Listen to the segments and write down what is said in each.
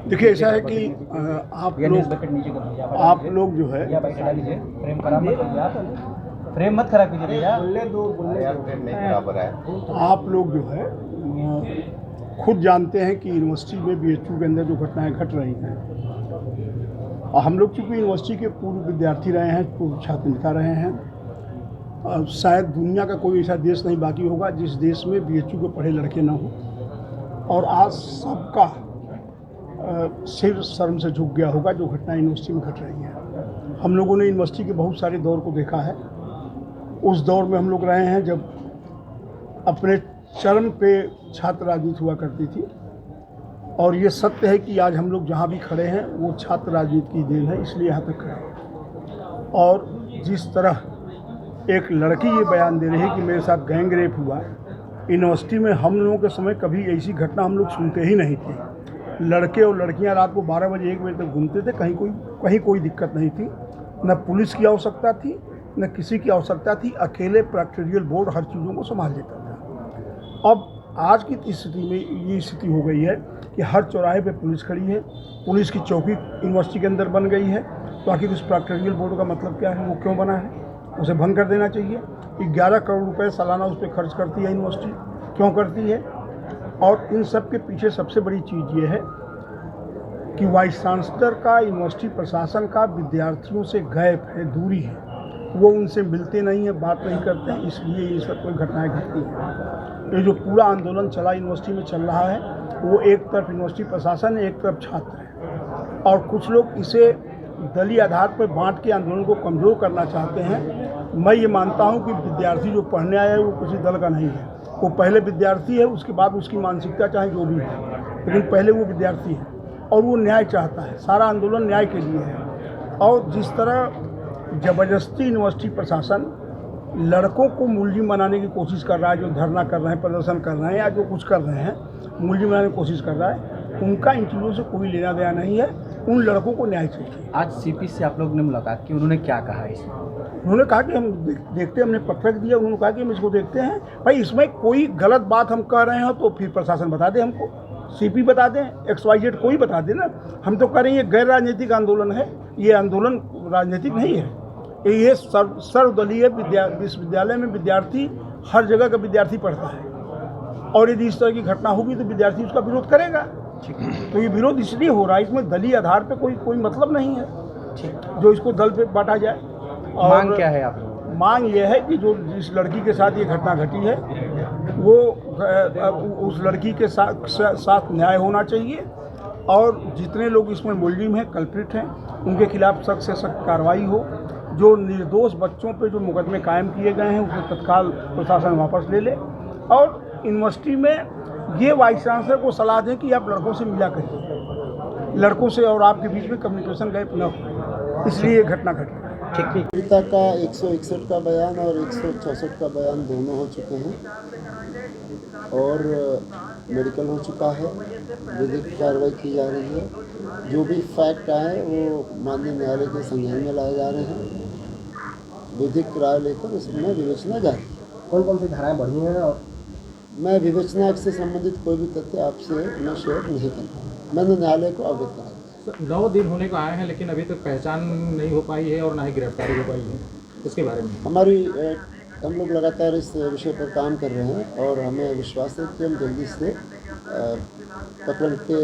देखिए ऐसा है कि आप लोग जो है फ्रेम मत खराब कीजिए भैया। आप लोग जो है खुद जानते हैं कि यूनिवर्सिटी में बीएचयू के अंदर जो घटनाएं घट रही हैं, और हम लोग चूँकि यूनिवर्सिटी के पूर्व विद्यार्थी रहे हैं, पूर्व छात्र नेता रहे हैं, शायद दुनिया का कोई ऐसा देश नहीं बाकी होगा जिस देश में बीएचयू के पढ़े लड़के ना हो। और आज सबका सिर शर्म से झुक गया होगा जो घटना यूनिवर्सिटी में घट रही है। हम लोगों ने यूनिवर्सिटी के बहुत सारे दौर को देखा है। उस दौर में हम लोग रहे हैं जब अपने चरम पे छात्र राजनीति हुआ करती थी, और ये सत्य है कि आज हम लोग जहाँ भी खड़े हैं वो छात्र राजनीति की देन है, इसलिए यहाँ तक खड़े हैं। और जिस तरह एक लड़की ये बयान दे रही है कि मेरे साथ गैंग रेप हुआ, यूनिवर्सिटी में हम लोगों के समय कभी ऐसी घटना हम लोग सुनते ही नहीं थे। लड़के और लड़कियां रात को 12 बजे 1 बजे तक घूमते थे, कहीं कोई दिक्कत नहीं थी, न पुलिस की आवश्यकता थी न किसी की आवश्यकता थी। अकेले प्रेक्टोरियल बोर्ड हर चीज़ों को संभाल लेता था। अब आज की स्थिति में ये स्थिति हो गई है कि हर चौराहे पे पुलिस खड़ी है, पुलिस की चौकी यूनिवर्सिटी के अंदर बन गई है। तो आखिर इस प्रेक्टोरियल बोर्ड का मतलब क्या है, वो क्यों बना है, उसे भंग कर देना चाहिए। 11 करोड़ रुपए सालाना उस पर खर्च करती है यूनिवर्सिटी, क्यों करती है? और इन सब के पीछे सबसे बड़ी चीज़ ये है कि वाइस चांसलर का, यूनिवर्सिटी प्रशासन का विद्यार्थियों से गैप है, दूरी है। वो उनसे मिलते नहीं हैं, बात नहीं करते हैं, इसलिए ये सब कोई घटनाएं घटती हैं। ये जो पूरा आंदोलन चला यूनिवर्सिटी में चल रहा है, वो एक तरफ यूनिवर्सिटी प्रशासन है, एक तरफ छात्र है, और कुछ लोग इसे दलीय आधार पर बांट के आंदोलन को कमज़ोर करना चाहते हैं। मैं ये मानता हूँ कि विद्यार्थी जो पढ़ने आया है वो किसी दल का नहीं है, वो पहले विद्यार्थी है, उसके बाद उसकी मानसिकता चाहे जो भी है, लेकिन पहले वो विद्यार्थी है और वो न्याय चाहता है। सारा आंदोलन न्याय के लिए है। और जिस तरह ज़बरदस्ती यूनिवर्सिटी प्रशासन लड़कों को मुलजिम बनाने की कोशिश कर रहा है, जो धरना कर रहे हैं, प्रदर्शन कर रहे हैं, या जो कुछ कर रहे हैं, मुलजिम बनाने की कोशिश कर रहा है, उनका इन चीज़ों से कोई लेना देना नहीं है। उन लड़कों को न्याय चाहिए। आज सीपी से आप लोग ने मुलाकात की, उन्होंने क्या कहा इसमें? उन्होंने कहा कि हम देखते हैं, हमने पत्रक दिया, उन्होंने कहा कि हम इसको देखते हैं। भाई इसमें कोई गलत बात हम कह रहे हो तो फिर प्रशासन बता दे हमको, सीपी बता दें, XYZ कोई बता दे ना। हम तो कह रहे हैं ये गैर राजनीतिक आंदोलन है, ये आंदोलन राजनीतिक नहीं है। ये सर्वदलीय विश्वविद्यालय में विद्यार्थी, हर जगह का विद्यार्थी पढ़ता है, और यदि इस तरह की घटना होगी तो विद्यार्थी उसका विरोध करेगा। तो ये विरोध इसलिए हो रहा है, इसमें दलीय आधार पे कोई मतलब नहीं है जो इसको दल पे बांटा जाए। और मांग क्या है आप लोगों? मांग ये है कि जो जिस लड़की के साथ ये घटना घटी है वो उस लड़की के साथ न्याय होना चाहिए, और जितने लोग इसमें मुलजिम हैं, कल्प्रिट हैं, उनके खिलाफ सख्त से सख्त कार्रवाई हो। जो निर्दोष बच्चों पे जो मुकदमे कायम किए गए हैं उसे तत्काल प्रशासन वापस ले ले, और यूनिवर्सिटी में ये वाइस चांसलर को सलाह दें कि आप लड़कों से मिला करिए, लड़कों से और आपके बीच में कम्युनिकेशन गैप न हो, इसलिए ये घटना घटी। ठीक। पीड़िता का 161 का बयान और 166 का बयान दोनों हो चुके हैं, और मेडिकल हो चुका है, विधिक कार्रवाई की जा रही है। जो भी फैक्ट आए वो माननीय न्यायालय के संज्ञान में लाए जा रहे हैं। विधिक राय लेकर इसमें विवेचना जारी। कौन कौन सी धाराएं बढ़ी हैं? और मैं विवेचना से संबंधित कोई भी तथ्य आपसे मैं शेयर नहीं करता, मैंने न्यायालय को अवगत कराया। 9 दिन होने को आए हैं, लेकिन अभी तक पहचान नहीं हो पाई है और ना ही गिरफ्तारी हो पाई है, इसके बारे में हम लोग लगातार इस विषय पर काम कर रहे हैं, और हमें विश्वास है कि हम जल्दी से प्रकरण के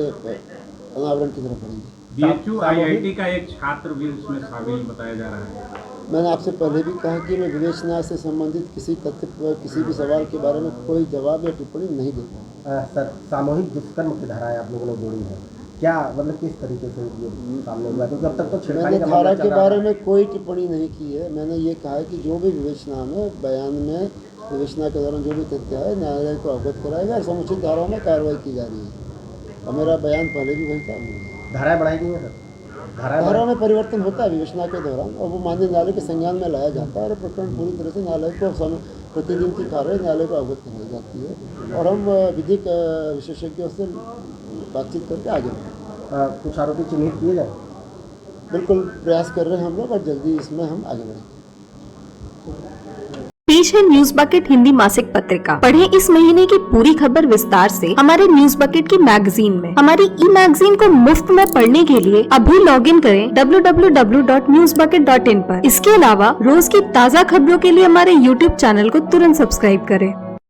अनावरण की तरफ बढ़ेंगे। बीएचयू IIT का एक छात्र भी उसमें शामिल बताया जा रहा है। मैंने आपसे पहले भी कहा कि मैं विवेचना से संबंधित किसी तथ्य पर, किसी भी सवाल के बारे में कोई जवाब या टिप्पणी नहीं देता। सर, सामूहिक दुष्कर्म की धाराएं आप लोगों ने जोड़ी है, क्या मतलब किस तरीके से ये सामने हुआ? क्योंकि अब तक तो मैंने धारा के बारे में कोई टिप्पणी नहीं की है। मैंने ये कहा है कि जो भी विवेचना में, बयान में, विवेचना के दौरान जो भी तथ्य है न्यायालय को अवगत कराएगा, और समुचित धाराओं में कार्रवाई की जा रही है। और मेरा बयान पहले भी वही था। धाराएं बढ़ाई गई हैं सर? धाराओं में परिवर्तन होता है विवेचना के दौरान, और वो माननीय न्यायालय के संज्ञान में लाया जाता है, और प्रकरण पूरी तरह से न्यायालय को प्रतिदिन की कार्रवाई न्यायालय को अवगत कराई जाती है, और हम विधिक विशेषज्ञों से बातचीत करके आगे बढ़ेंगे। कुछ आरोपी चिन्हित किए जाए? बिल्कुल प्रयास कर रहे हैं हम लोग, और जल्दी इसमें हम आगे बढ़ेंगे। पेश है न्यूज बकेट हिंदी मासिक पत्रिका। पढ़ें इस महीने की पूरी खबर विस्तार से हमारे न्यूज बकेट की मैगजीन में। हमारी ई मैगजीन को मुफ्त में पढ़ने के लिए अभी लॉग इन करें www.newsbucket.in पर। इसके अलावा रोज की ताज़ा खबरों के लिए हमारे YouTube चैनल को तुरंत सब्सक्राइब करें।